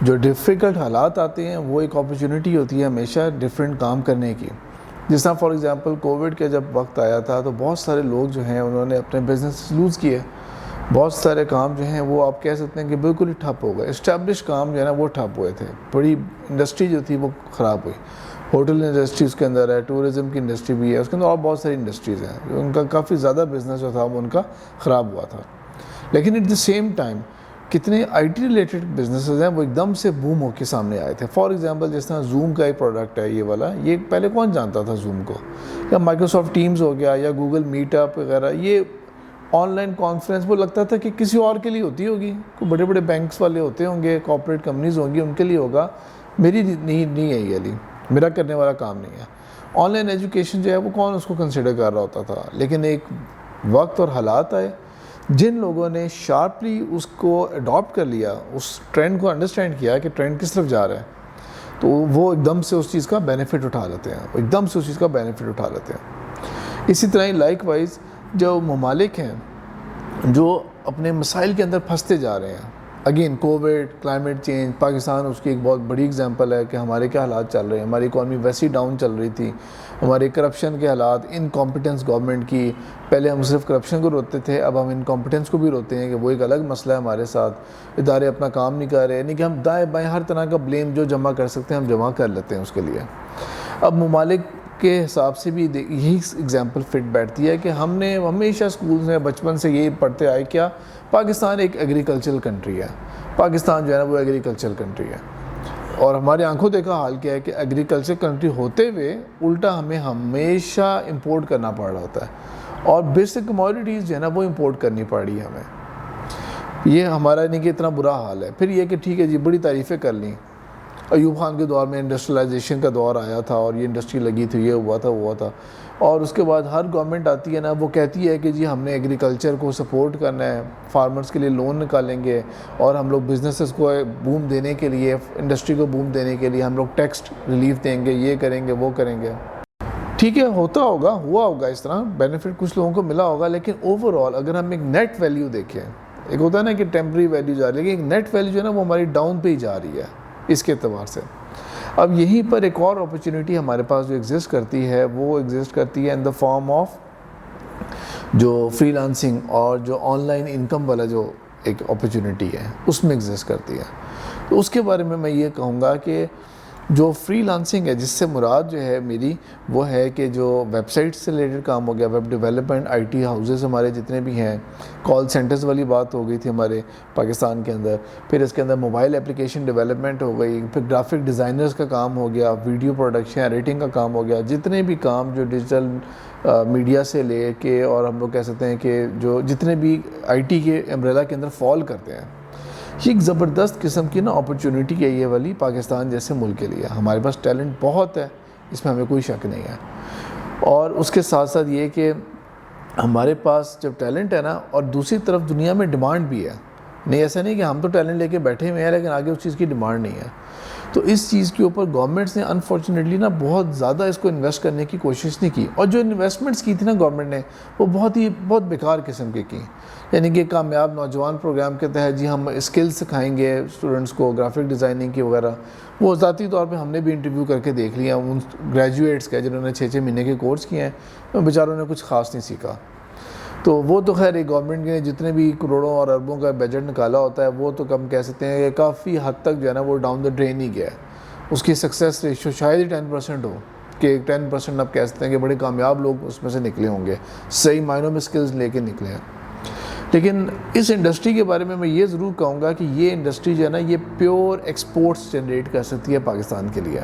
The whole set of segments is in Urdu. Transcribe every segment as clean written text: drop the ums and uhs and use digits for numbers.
جو ڈیفیکلٹ حالات آتے ہیں وہ ایک اپرچونٹی ہوتی ہے ہمیشہ ڈفرینٹ کام کرنے کی. جس طرح فار ایگزامپل کووڈ کا جب وقت آیا تھا تو بہت سارے لوگ جو ہیں انہوں نے اپنے بزنس لوز کیے. بہت سارے کام جو ہیں وہ آپ کہہ سکتے ہیں کہ بالکل ہی ٹھپ ہو گئے. اسٹیبلش کام جو ہے نا وہ ٹھپ ہوئے تھے. بڑی انڈسٹری جو تھی وہ خراب ہوئی. ہوٹل انڈسٹری اس کے اندر ہے, ٹورزم کی انڈسٹری بھی ہے, اس کے اندر اور بہت ساری انڈسٹریز ہیں. ان کا کافی زیادہ بزنس جو تھا وہ ان کا خراب ہوا تھا. لیکن ایٹ دا سیم ٹائم کتنے آئی ٹی ریلیٹڈ بزنسز ہیں وہ ایک دم سے بوم ہو کے سامنے آئے تھے. فار ایگزامپل جس طرح زوم کا ایک پروڈکٹ ہے یہ والا, یہ پہلے کون جانتا تھا زوم کو, یا مائکروسافٹ ٹیمز ہو گیا یا گوگل میٹ اپ وغیرہ. یہ آن لائن کانفرنس وہ لگتا تھا کہ کسی اور کے لیے ہوتی ہوگی, کوئی بڑے بڑے بینکس والے ہوتے ہوں گے, کارپوریٹ کمپنیز ہوں گی, ان کے لیے ہوگا. میری نہیں ہے یہ علی, میرا کرنے والا کام نہیں ہے. آن لائن ایجوکیشن جو ہے وہ کون اس کو کنسیڈر کر رہا ہوتا تھا. لیکن ایک وقت اور حالات آئے جن لوگوں نے شارپلی اس کو اڈاپٹ کر لیا, اس ٹرینڈ کو انڈرسٹینڈ کیا کہ ٹرینڈ کس طرف جا رہا ہے, تو وہ ایک دم سے اس چیز کا بینیفٹ اٹھا لیتے ہیں. اسی طرح ہی لائک وائز جو ممالک ہیں جو اپنے مسائل کے اندر پھنستے جا رہے ہیں, again covid, climate change, Pakistan اس کی ایک بہت بڑی اگزامپل ہے کہ ہمارے کیا حالات چل رہے ہیں. ہماری اکانومی ویسی ڈاؤن چل رہی تھی, ہمارے کرپشن کے حالات, انکمپیٹنس گورنمنٹ کی. پہلے ہم صرف کرپشن کو روکتے تھے, اب ہم انکمپیٹنس کو بھی روکتے ہیں کہ وہ ایک الگ مسئلہ ہے ہمارے ساتھ. ادارے اپنا کام نہیں کر رہے, یعنی کہ ہم دائیں بائیں ہر طرح کا بلیم جو جمع کر سکتے ہیں ہم جمع کر لیتے ہیں اس کے لیے. اب ممالک کے حساب سے بھی یہی اگزامپل فٹ بیٹھتی ہے کہ ہم نے ہمیشہ اسکولز میں بچپن سے یہی پڑھتے آئے کیا, پاکستان ایک ایگریکلچرل کنٹری ہے. پاکستان جو ہے نا وہ ایگریکلچر کنٹری ہے, اور ہمارے آنکھوں دیکھا حال کیا ہے کہ ایگریکلچر کنٹری ہوتے ہوئے الٹا ہمیں ہمیشہ امپورٹ کرنا پڑ رہا ہوتا ہے, اور بیسک کموڈیٹیز جو ہے نا وہ امپورٹ کرنی پڑ رہی ہے ہمیں. یہ ہمارا نہیں کہ اتنا برا حال ہے. پھر یہ کہ ٹھیک ہے جی بڑی تعریفیں کر لیں, ایوب خان کے دور میں انڈسٹریلائزیشن کا دور آیا تھا اور یہ انڈسٹری لگی تھی, یہ ہوا تھا وہ ہوا تھا, اور اس کے بعد ہر گورنمنٹ آتی ہے نا وہ کہتی ہے کہ جی ہم نے ایگریکلچر کو سپورٹ کرنا ہے, فارمرز کے لیے لون نکالیں گے, اور ہم لوگ بزنسز کو بوم دینے کے لیے, انڈسٹری کو بوم دینے کے لیے ہم لوگ ٹیکس ریلیف دیں گے, یہ کریں گے وہ کریں گے. ٹھیک ہے ہوتا ہوگا, ہوا ہوگا اس طرح, بینیفٹ کچھ لوگوں کو ملا ہوگا. لیکن اوور آل اگر ہم ایک نیٹ ویلیو دیکھیں, ایک ہوتا ہے نا کہ ٹیمپری ویلیو جا رہی ہے, لیکن ایک نیٹ ویلیو جو ہے نا وہ ہماری ڈاؤن پہ ہی جا رہی ہے اس کے اعتبار سے. اب یہیں پر ایک اور اپرچونٹی ہمارے پاس جو ایگزسٹ کرتی ہے وہ ایگزسٹ کرتی ہے ان دا فارم آف جو فری لانسنگ اور جو آن لائن انکم والا جو ایک اپرچونٹی ہے اس میں ایگزسٹ کرتی ہے. تو اس کے بارے میں یہ کہوں گا کہ جو فری لانسنگ ہے, جس سے مراد جو ہے میری وہ ہے کہ جو ویب سائٹ سے ریلیٹڈ کام ہو گیا, web development, I T houses ہمارے جتنے بھی ہیں, کال سینٹرز والی بات ہو گئی تھی ہمارے پاکستان کے اندر, پھر اس کے اندر موبائل اپلیکیشن ڈیولپمنٹ ہو گئی, پھر گرافک ڈیزائنرز کا کام ہو گیا, ویڈیو پروڈکشن ایڈیٹنگ کا کام ہو گیا, جتنے بھی کام جو ڈیجیٹل میڈیا سے لے کے, اور ہم لوگ کہہ سکتے ہیں کہ جو جتنے بھی آئی ٹی کے امبریلا کے اندر فال کرتے ہیں, یہ ایک زبردست قسم کی نا اپرچونٹی ہے یہ والی پاکستان جیسے ملک کے لیے. ہمارے پاس ٹیلنٹ بہت ہے, اس میں ہمیں کوئی شک نہیں ہے, اور اس کے ساتھ ساتھ یہ کہ ہمارے پاس جب ٹیلنٹ ہے نا, اور دوسری طرف دنیا میں ڈیمانڈ بھی ہے. نہیں ایسا نہیں کہ ہم تو ٹیلنٹ لے کے بیٹھے ہوئے ہیں لیکن آگے اس چیز کی ڈیمانڈ نہیں ہے. تو اس چیز کے اوپر گورنمنٹس نے انفارچونیٹلی نا بہت زیادہ اس کو انویسٹ کرنے کی کوشش نہیں کی, اور جو انویسٹمنٹس کی تھی نا گورنمنٹ نے وہ بہت بیکار قسم کی. یعنی کہ کامیاب نوجوان پروگرام کے تحت جی ہم اسکل سکھائیں گے اسٹوڈنٹس کو, گرافک ڈیزائننگ کی وغیرہ, وہ ذاتی طور پہ ہم نے بھی انٹرویو کر کے دیکھ لیا ان گریجویٹس کے جنہوں نے 6 مہینے کے کورس کیے ہیں, بیچاروں نے کچھ خاص نہیں سیکھا. تو وہ تو خیر ایک گورنمنٹ نے جتنے بھی کروڑوں اور اربوں کا بجٹ نکالا ہوتا ہے وہ تو کم کہہ سکتے ہیں کہ کافی حد تک جو ہے نا وہ ڈاؤن دا ڈرین ہی گیا ہے. اس کی سکسیس ریشو شاید ہی 10% ہو, کہ 10% آپ کہہ سکتے ہیں کہ بڑے کامیاب لوگ اس میں سے نکلے ہوں گے, صحیح معنوں میں سکلز لے کے نکلے ہیں. لیکن اس انڈسٹری کے بارے میں یہ ضرور کہوں گا کہ یہ انڈسٹری جو ہے نا یہ پیور ایکسپورٹس جنریٹ کر سکتی ہے پاکستان کے لیے.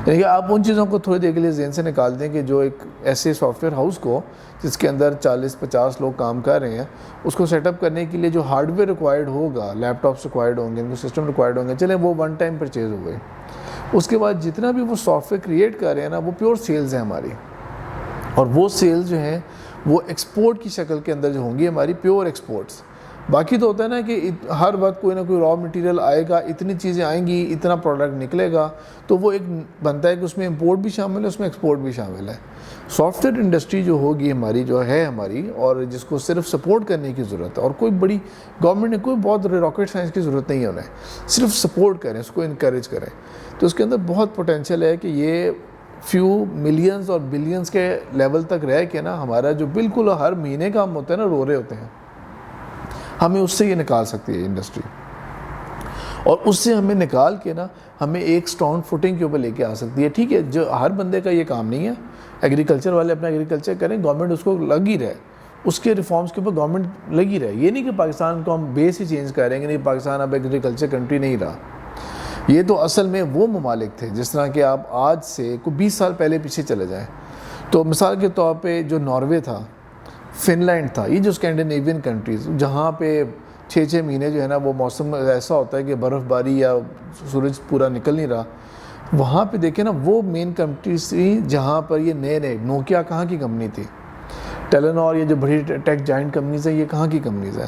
یعنی کہ آپ ان چیزوں کو تھوڑی دیر کے لیے ذہن سے نکال دیں کہ جو ایک ایسے سافٹ ویئر ہاؤس کو جس کے اندر 40-50 لوگ کام کر رہے ہیں, اس کو سیٹ اپ کرنے کے لیے جو ہارڈ ویئر ریکوائرڈ ہوگا, لیپ ٹاپس ریکوائرڈ ہوں گے, ان کو سسٹم ریکوائرڈ ہوں گے, چلیں وہ ون ٹائم پرچیز ہو گئے. اس کے بعد جتنا بھی وہ سافٹ ویئر کریٹ کر رہے ہیں نا وہ پیور سیلز ہیں ہماری, اور وہ سیلز جو ہیں وہ ایکسپورٹ کی شکل کے اندر جو ہوں گی ہماری پیور ایکسپورٹس. باقی تو ہوتا ہے نا کہ ہر وقت کوئی نہ کوئی را مٹیریل آئے گا, اتنی چیزیں آئیں گی, اتنا پروڈکٹ نکلے گا, تو وہ ایک بنتا ہے کہ اس میں امپورٹ بھی شامل ہے, اس میں ایکسپورٹ بھی شامل ہے. سافٹ ویئر انڈسٹری جو ہوگی ہماری, جو ہے ہماری, اور جس کو صرف سپورٹ کرنے کی ضرورت ہے, اور کوئی بڑی گورنمنٹ نے کوئی بہت راکٹ سائنس کی ضرورت نہیں ہے انہیں, صرف سپورٹ کریں, اس کو انکریج کریں, تو اس کے اندر بہت پوٹینشیل ہے کہ یہ فیو ملینز اور بلینز کے لیول تک رہ کے نا, ہمارا جو بالکل ہر مہینے کا ہم ہوتا ہے نا رو رہے ہوتے ہیں, ہمیں اس سے یہ نکال سکتی ہے انڈسٹری, اور اس سے ہمیں نکال کے نا ہمیں ایک اسٹرانگ فوٹنگ کے اوپر لے کے آ سکتی ہے. ٹھیک ہے, جو ہر بندے کا یہ کام نہیں ہے, ایگریکلچر والے اپنا ایگریکلچر کریں, گورنمنٹ اس کو لگ ہی رہے, اس کے ریفارمز کے اوپر گورنمنٹ لگی رہے. یہ نہیں کہ پاکستان کو ہم بیس ہی چینج کریں گے, نہیں پاکستان اب ایگریکلچر کنٹری نہیں رہا. یہ تو اصل میں وہ ممالک تھے, جس طرح کہ آپ آج سے کوئی 20 سال پہلے پیچھے چلے جائیں تو مثال کے طور پہ جو ناروے تھا, فن لینڈ تھا, یہ جو اسکینڈینیوین کنٹریز جہاں پہ 6 مہینے جو ہے نا وہ موسم ایسا ہوتا ہے کہ برف باری یا سورج پورا نکل نہیں رہا, وہاں پہ دیکھیں نا وہ مین کنٹریز تھیں جہاں پر یہ نئے نوکیا کہاں کی کمپنی تھی, ٹیلنور, یہ جو بڑی ٹیک جائنٹ کمپنیز ہیں, یہ کہاں کی کمپنیز ہیں.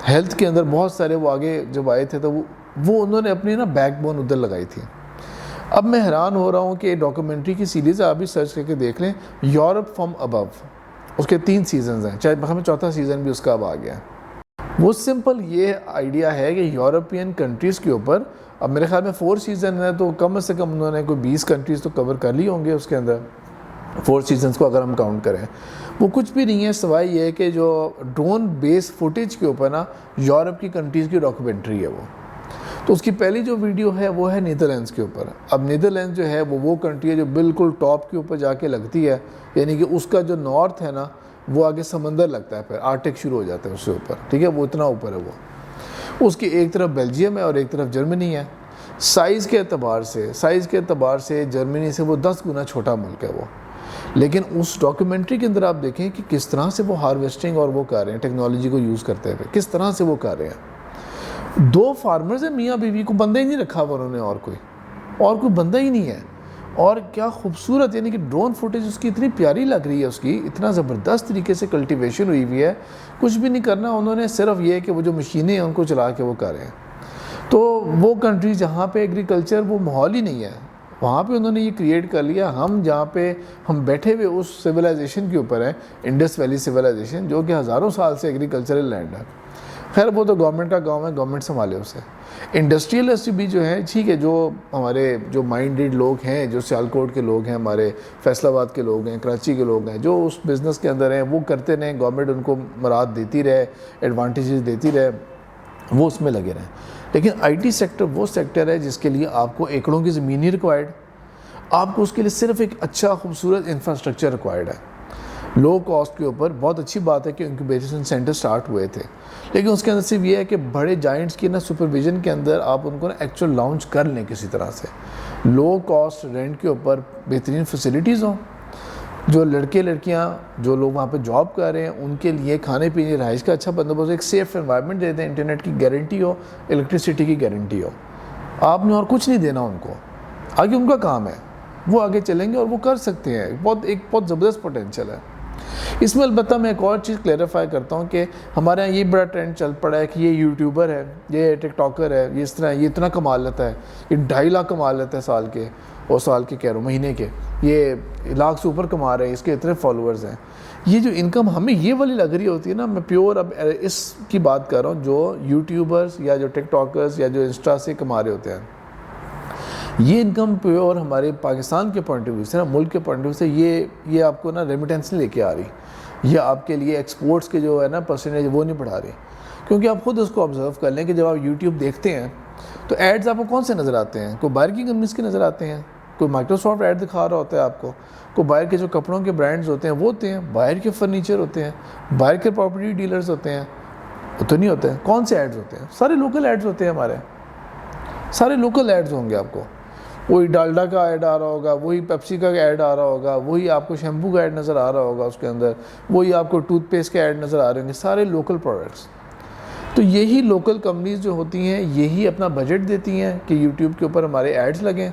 ہیلتھ کے اندر بہت سارے وہ آگے جب آئے تھے تو وہ انہوں نے اپنی نا بیک بون ادھر لگائی تھی. اب میں حیران ہو رہا ہوں کہ ڈاکومنٹری کی سیریز آپ بھی سرچ کر کے دیکھ لیں, یورپ فرام ابو, اس کے 3 سیزنز ہیں, چاہے ہمیں 4تھا سیزن بھی اس کا اب آ گیا ہے. وہ سمپل یہ آئیڈیا ہے کہ یورپین کنٹریز کے اوپر, اب میرے خیال میں 4 سیزن ہے تو کم سے کم انہوں نے کوئی 20 کنٹریز تو کور کر لی ہوں گے اس کے اندر, 4 سیزنز کو اگر ہم کاؤنٹ کریں. وہ کچھ بھی نہیں ہے سوائے یہ کہ جو ڈرون بیس فوٹیج کے اوپر نا یورپ کی کنٹریز کی ڈاکومنٹری ہے وہ. تو اس کی پہلی جو ویڈیو ہے وہ ہے نیدرلینڈس کے اوپر. اب نیدرلینڈس جو ہے وہ کنٹری ہے جو بالکل ٹاپ کے اوپر جا کے لگتی ہے, یعنی کہ اس کا جو نارتھ ہے نا وہ آگے سمندر لگتا ہے, پھر آرٹک شروع ہو جاتا ہے اس سے اوپر, ٹھیک ہے, وہ اتنا اوپر ہے وہ. اس کی ایک طرف بیلجیم ہے اور ایک طرف جرمنی ہے. سائز کے اعتبار سے جرمنی سے وہ 10 گنا چھوٹا ملک ہے وہ. لیکن اس ڈاکیومنٹری کے اندر آپ دیکھیں کہ کس طرح سے وہ ہارویسٹنگ اور وہ کر رہے ہیں, ٹیکنالوجی کو یوز کرتے ہوئے کس طرح سے وہ کر رہے ہیں. 2 فارمرز ہیں, میاں بیوی, کو بندہ ہی نہیں رکھا ہوا انہوں نے, اور کوئی بندہ ہی نہیں ہے. اور کیا خوبصورت, یعنی کہ ڈرون فوٹیج اس کی اتنی پیاری لگ رہی ہے, اس کی اتنا زبردست طریقے سے کلٹیویشن ہوئی ہوئی ہے, کچھ بھی نہیں کرنا انہوں نے, صرف یہ کہ وہ جو مشینیں ہیں ان کو چلا کے وہ کر رہے ہیں. تو وہ کنٹری جہاں پہ ایگریکلچر وہ ماحول ہی نہیں ہے, وہاں پہ انہوں نے یہ کریٹ کر لیا. ہم جہاں پہ ہم بیٹھے ہوئے اس سویلائزیشن کے اوپر ہیں, انڈس ویلی سویلائزیشن, جو کہ ہزاروں سال سے ایگریکلچرل لینڈ ہے. خیر وہ تو گورنمنٹ کا کام ہے, گورنمنٹ سنبھالے اسے. انڈسٹریلسٹ بھی جو ہے ٹھیک ہے, جو ہمارے جو مائنڈیڈ لوگ ہیں, جو سیالکوٹ کے لوگ ہیں, ہمارے فیصل آباد کے لوگ ہیں, کراچی کے لوگ ہیں, جو اس بزنس کے اندر ہیں, وہ کرتے رہیں, گورنمنٹ ان کو مراد دیتی رہے, ایڈوانٹیجز دیتی رہے, وہ اس میں لگے رہیں. لیکن آئی ٹی سیکٹر وہ سیکٹر ہے جس کے لیے آپ کو ایکڑوں کی زمین ہی ریکوائرڈ, آپ کو اس کے لیے صرف ایک اچھا خوبصورت انفراسٹرکچر ریکوائرڈ ہے, لو کاسٹ کے اوپر. بہت اچھی بات ہے کہ انکیوبیشن سینٹر سٹارٹ ہوئے تھے, لیکن اس کے اندر صرف یہ ہے کہ بڑے جائنٹس کی نا سپرویژن کے اندر آپ ان کو نا ایکچوئل لانچ کر لیں کسی طرح سے, لو کاسٹ رینٹ کے اوپر, بہترین فیسلٹیز ہوں, جو لڑکے لڑکیاں جو لوگ وہاں پہ جاب کر رہے ہیں ان کے لیے کھانے پینے رہائش کا اچھا بندوبست, ایک سیف انوائرمنٹ دے دیں, انٹرنیٹ کی گارنٹی ہو, الیکٹریسٹی کی گارنٹی ہو. آپ نے اور کچھ نہیں دینا ان کو, آگے ان کا کام ہے, وہ آگے چلیں گے اور وہ کر سکتے ہیں. ایک بہت زبردست پوٹینشیل ہے اس میں. البتہ میں ایک اور چیز کلیریفائی کرتا ہوں کہ ہمارے یہاں یہ بڑا ٹرینڈ چل پڑا ہے کہ یہ یوٹیوبر ہے, یہ ٹک ٹاکر ہے, یہ اس طرح یہ اتنا کما لیتا ہے, یہ 2.5 لاکھ کما لیتا ہے سال کے, اور سال کے کہہ رہا ہوں مہینے کے, یہ لاکھ سے اوپر کما رہے ہیں, اس کے اتنے فالوورز ہیں. یہ جو انکم ہمیں یہ والی لگ رہی ہوتی ہے نا, میں پیور اب اس کی بات کر رہا ہوں جو یوٹیوبرز یا جو ٹک ٹاکرز یا جو انسٹا سے کما رہے ہوتے ہیں, یہ انکم پیور ہمارے پاکستان کے پوائنٹ آف ویو سے نا, ملک کے پوائنٹ آف ویو سے یہ آپ کو نا ریمیٹنس نہیں لے کے آ رہی, یہ آپ کے لیے ایکسپورٹس کے جو ہے نا پرسنٹیج وہ نہیں بڑھا رہی. کیونکہ آپ خود اس کو آبزرو کر لیں کہ جب آپ یوٹیوب دیکھتے ہیں تو ایڈز آپ کو کون سے نظر آتے ہیں, کوئی باہر کی کمپنیز کے نظر آتے ہیں, کوئی مائکروسافٹ ایڈ دکھا رہا ہوتا ہے آپ کو, کوئی باہر کے جو کپڑوں کے برانڈز ہوتے ہیں وہ ہوتے ہیں, باہر کے فرنیچر ہوتے ہیں, باہر کے پراپرٹی ڈیلرز ہوتے ہیں, وہ تو نہیں ہوتے ہیں. کون سے ایڈز ہوتے ہیں؟ سارے لوکل ایڈز ہوتے ہیں, ہمارے سارے لوکل ایڈز ہوں گے. آپ کو وہی ڈالڈا کا ایڈ آ رہا ہوگا, وہی پیپسی کا ایڈ آ رہا ہوگا, وہی آپ کو شیمپو کا ایڈ نظر آ رہا ہوگا اس کے اندر, وہی آپ کو ٹوتھ پیسٹ کے ایڈ نظر آ رہے ہوں گے, سارے لوکل پروڈکٹس. تو یہی لوکل کمپنیز جو ہوتی ہیں یہی اپنا بجٹ دیتی ہیں کہ یوٹیوب کے اوپر ہمارے ایڈز لگیں,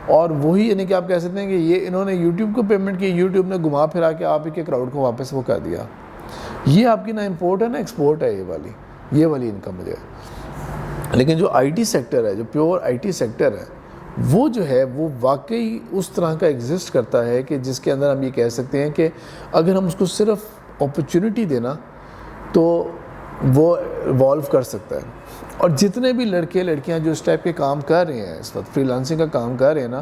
اور وہی یعنی کہ آپ کہہ سکتے ہیں کہ یہ انہوں نے یوٹیوب کو پیمنٹ کی, یوٹیوب نے گھما پھرا کے آپ ہی کے کراؤڈ کو واپس وہ کر دیا. یہ آپ کی نہ امپورٹ ہے نہ ایکسپورٹ ہے, یہ والی یہ والی انکم ملے گا. لیکن جو آئی ٹی سیکٹر ہے, جو پیور آئی ٹی سیکٹر ہے, وہ جو ہے وہ واقعی اس طرح کا ایگزسٹ کرتا ہے کہ جس کے اندر ہم یہ کہہ سکتے ہیں کہ اگر ہم اس کو صرف اپرچونٹی دینا تو وہ ایوالو کر سکتا ہے. اور جتنے بھی لڑکے لڑکیاں جو اس ٹائپ کے کام کر رہے ہیں اس وقت, فری لانسنگ کا کام کر رہے ہیں نا,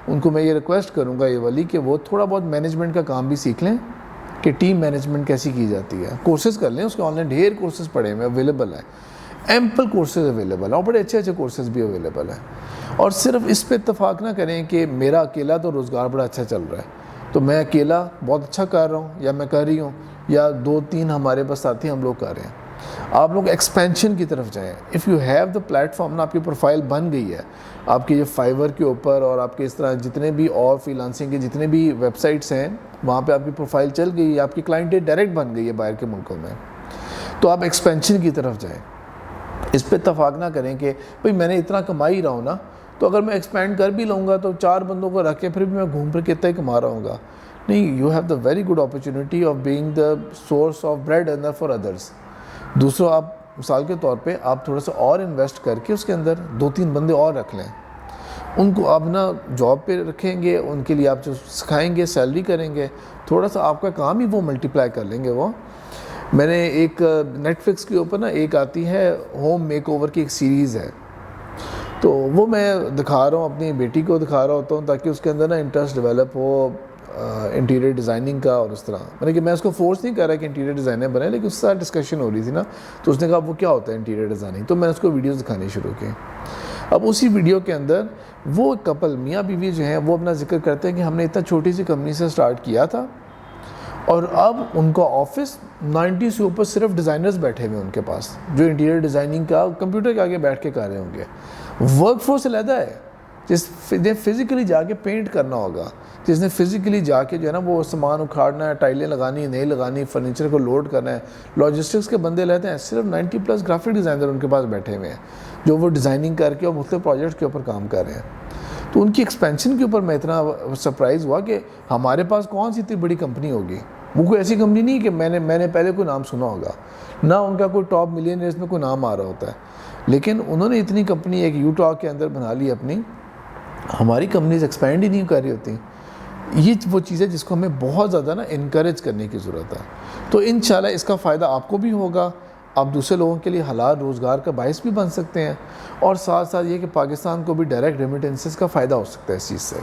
ان کو میں یہ ریکویسٹ کروں گا یہ والی کہ وہ تھوڑا بہت مینجمنٹ کا کام بھی سیکھ لیں کہ ٹیم مینجمنٹ کیسی کی جاتی ہے. کورسز کر لیں, اس کے آن لائن ڈھیر کورسز پڑے ہوئے اویلیبل ہیں, ایمپل کورسز اویلیبل ہیں, اور بڑے اچھے اچھے کورسز بھی اویلیبل ہیں. اور صرف اس پہ اتفاق نہ کریں کہ میرا اکیلا تو روزگار بڑا اچھا چل رہا ہے تو میں اکیلا بہت اچھا کر رہا ہوں یا میں کر رہی ہوں, یا 2-3 ہمارے پاس ساتھی ہم لوگ کر رہے ہیں. آپ لوگ ایکسپینشن کی طرف جائیں. If you have the plate form نا, آپ کی پروفائل بن گئی ہے آپ کی یہ فائیور کے اوپر, اور آپ کے اس طرح جتنے بھی اور فری لانسنگ کے جتنے بھی ویب سائٹس ہیں وہاں پہ آپ کی پروفائل چل گئی ہے, آپ کی کلائنٹ ڈائریکٹ بن گئی ہے باہر کے ملکوں میں, تو آپ ایکسپینشن کی طرف جائیں. اس پہ اتفاق نہ کریں کہ بھئی میں نے اتنا کما ہی رہا ہوں نا, تو اگر میں ایکسپینڈ کر بھی لوں گا تو 4 بندوں کو رکھ کے پھر بھی میں گھوم پھر کے اتنا ہی کما رہا ہوں گا. نہیں, you have the very good opportunity of being the source of bread earner for others. دوسروں, آپ مثال کے طور پہ آپ تھوڑا سا اور انویسٹ کر کے اس کے اندر 2-3 بندے اور رکھ لیں, ان کو آپ نا جاب پہ رکھیں گے, ان کے لیے آپ جو سکھائیں گے, سیلری کریں گے, تھوڑا سا آپ کا کام ہی وہ ملٹیپلائی کر لیں گے. وہ میں نے ایک نیٹ فلکس کے اوپر نا ایک آتی ہے ہوم میک اوور کی ایک سیریز ہے, تو وہ میں دکھا رہا ہوں, اپنی بیٹی کو دکھا رہا ہوتا ہوں تاکہ اس کے اندر نا انٹرسٹ ڈیولپ ہو انٹیریئر ڈیزائننگ کا. اور اس طرح میں اس کو فورس نہیں کر رہا کہ انٹیریئر ڈیزائنر بنے, لیکن اس سے ڈسکشن ہو رہی تھی نا, تو اس نے کہا وہ کیا ہوتا ہے انٹیریئر ڈیزائننگ, تو میں نے اس کو ویڈیوز دکھانی شروع کی. اب اسی ویڈیو کے اندر وہ کپل میاں بیوی جو ہیں وہ اپنا ذکر کرتے ہیں کہ ہم نے اتنا چھوٹی سی کمپنی سے سٹارٹ کیا تھا, اور اب ان کا آفس 90 سے اوپر صرف ڈیزائنرز بیٹھے ہوئے ان کے پاس, جو انٹیریئر ڈیزائننگ کا کمپیوٹر کے آگے بیٹھ کے کر رہے ہوں گے. ورک فورس علیحدہ ہے, جس نے فزیکلی جا کے پینٹ کرنا ہوگا, جس نے فزیکلی جا کے جو ہے نا وہ سامان اکھاڑنا ہے, ٹائلیں لگانی نہیں لگانی, فرنیچر کو لوڈ کرنا ہے, لاجسٹکس کے بندے رہتے ہیں. صرف 90+ گرافک ڈیزائنر ان کے پاس بیٹھے ہوئے ہیں جو وہ ڈیزائننگ کر کے اور مختلف پروجیکٹس کے اوپر کام کر رہے ہیں. تو ان کی ایکسپینشن کے اوپر میں اتنا سرپرائز ہوا کہ ہمارے پاس کون سی اتنی بڑی کمپنی ہوگی. وہ کوئی ایسی کمپنی نہیں کہ میں نے پہلے کوئی نام سنا ہوگا, نہ ان کا کوئی ٹاپ ملینئرز میں کوئی نام آ رہا ہوتا ہے, لیکن انہوں نے اتنی کمپنی ایک یو ٹاک کے اندر بنا لی اپنی. ہماری کمپنیز ایکسپینڈ ہی نہیں کر رہی ہوتی. یہ وہ چیز ہے جس کو ہمیں بہت زیادہ نا انکریج کرنے کی ضرورت ہے. تو انشاءاللہ اس کا فائدہ آپ کو بھی ہوگا, آپ دوسرے لوگوں کے لیے حلال روزگار کا باعث بھی بن سکتے ہیں, اور ساتھ ساتھ یہ کہ پاکستان کو بھی ڈائریکٹ ریمیٹنسز کا فائدہ ہو سکتا ہے اس چیز سے.